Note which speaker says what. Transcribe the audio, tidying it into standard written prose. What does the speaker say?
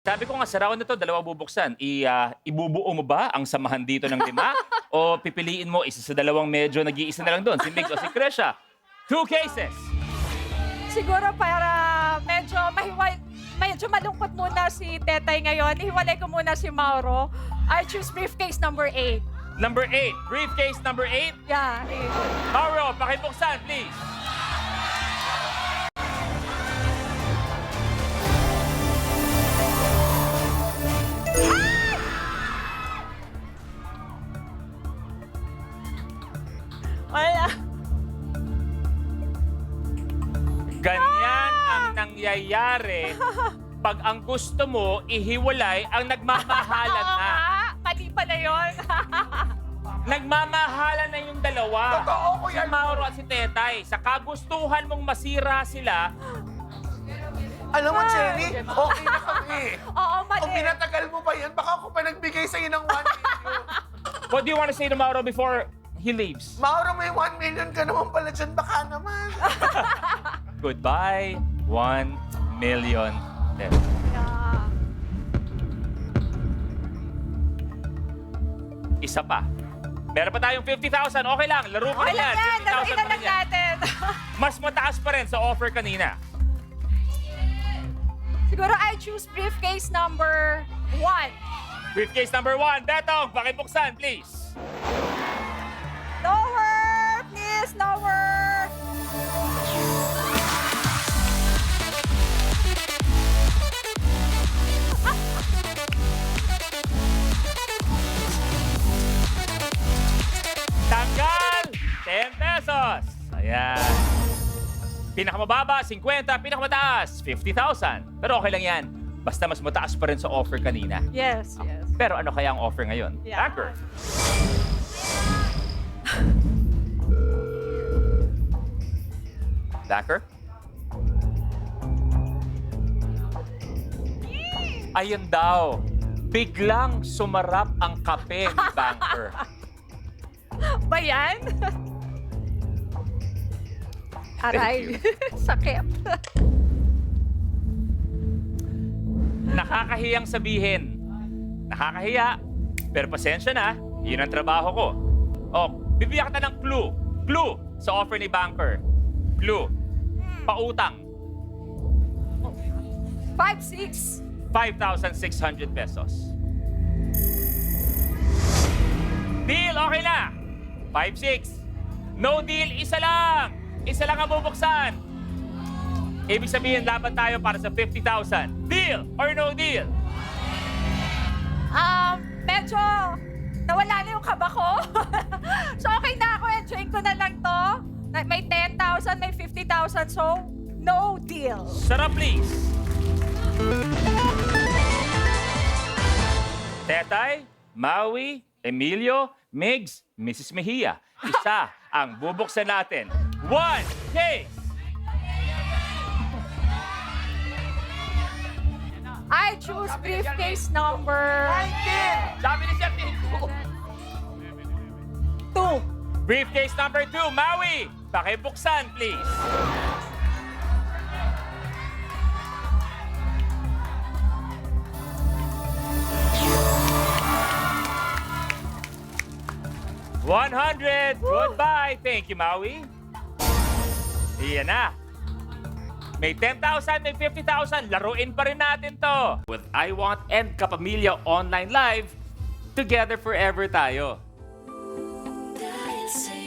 Speaker 1: Sabi ko nga, sa round na to, dalawa bubuksan. Ibubuo mo ba ang samahan dito ng 5? O pipiliin mo isa sa dalawang medyo nag-iisa na lang doon? Si Migs o si Krisha? 2 cases.
Speaker 2: Siguro para medyo malungkot muna si Tetay ngayon. Ihiwalay ko muna si Mauro. I choose briefcase number 8.
Speaker 1: Number 8. Briefcase number 8.
Speaker 2: Yeah.
Speaker 1: Mauro, pakibuksan, please.
Speaker 2: Wala.
Speaker 1: Ganyan ang nangyayari pag ang gusto mo ihiwalay ang nagmamahalan
Speaker 2: Oo
Speaker 1: na.
Speaker 2: nga. Mali pala yun.
Speaker 1: Nagmamahalan na yung dalawa.
Speaker 3: Totoo ko
Speaker 1: Si
Speaker 3: yan.
Speaker 1: Mauro at si Tetay. Sa kagustuhan mong masira sila,
Speaker 3: Alam mo, Jenny, okay na kami.
Speaker 2: Oo, mali.
Speaker 3: Kung pinatagal mo pa yan, baka ako pa nagbigay sa'yo ng 1 million.
Speaker 1: what do you want to say to Mauro before he leaves?
Speaker 3: Mauro, may 1 million ka naman pala dyan. Baka naman.
Speaker 1: Goodbye, 1 million pesos.
Speaker 2: Yeah.
Speaker 1: Isa pa. Meron pa tayong 50,000. Okay lang. Laro pa
Speaker 2: Okay
Speaker 1: rin
Speaker 2: lang
Speaker 1: yan.
Speaker 2: yan.
Speaker 1: 50,000
Speaker 2: Laruin na
Speaker 1: pa
Speaker 2: lang
Speaker 1: rin yan.
Speaker 2: natin.
Speaker 1: Mas mataas pa rin sa offer kanina.
Speaker 2: Siguro I choose briefcase number 1.
Speaker 1: Briefcase number 1. Betong, pakibuksan, please.
Speaker 2: Lower! Please, lower!
Speaker 1: Tanggal! 10 pesos. Ayan. Pinakamababa, 50. Pinakamataas, 50,000. Pero okay lang yan. Basta mas mataas pa rin sa offer kanina.
Speaker 2: Yes, yes.
Speaker 1: Pero ano kaya ang offer ngayon?
Speaker 2: Yeah.
Speaker 1: Anchor. Dacker? Ayun daw. Biglang sumarap ang kape ni Banker.
Speaker 2: Ba yan? Aray. Sakit.
Speaker 1: Nakakahiyang sabihin. Nakakahiya. Pero pasensya na. Yun ang trabaho ko. O, bibigyan kita ng clue. Clue sa offer ni Banker. Clue. Pautang.
Speaker 2: 5-6.
Speaker 1: 5,600 pesos. Deal, okay na. 5-6. No deal, isa lang. Isa lang ang bubuksan. Ibig sabihin, laban tayo para sa 50,000. Deal or no deal?
Speaker 2: Medyo nawala na yung kaba ko. So okay na ako. Enjoyin ko na lang to. May 10,000, may 50,000. So, no deal.
Speaker 1: Sarap, please. Tetay, Maui, Emilio, Migs, Mrs. Mejia. Isa ang bubuksan natin. 1 case.
Speaker 2: I choose briefcase number
Speaker 3: 19! Sabi ni Chef Nico.
Speaker 2: 2.
Speaker 1: Briefcase number 2, Maui. Pakibuksan, please. $100. Goodbye. Thank you, Maui. Iyan na. May 10,000, may 50,000. Laruin pa rin natin to. With I Want and Kapamilya Online Live, together forever tayo.
Speaker 4: Dahil sa'yo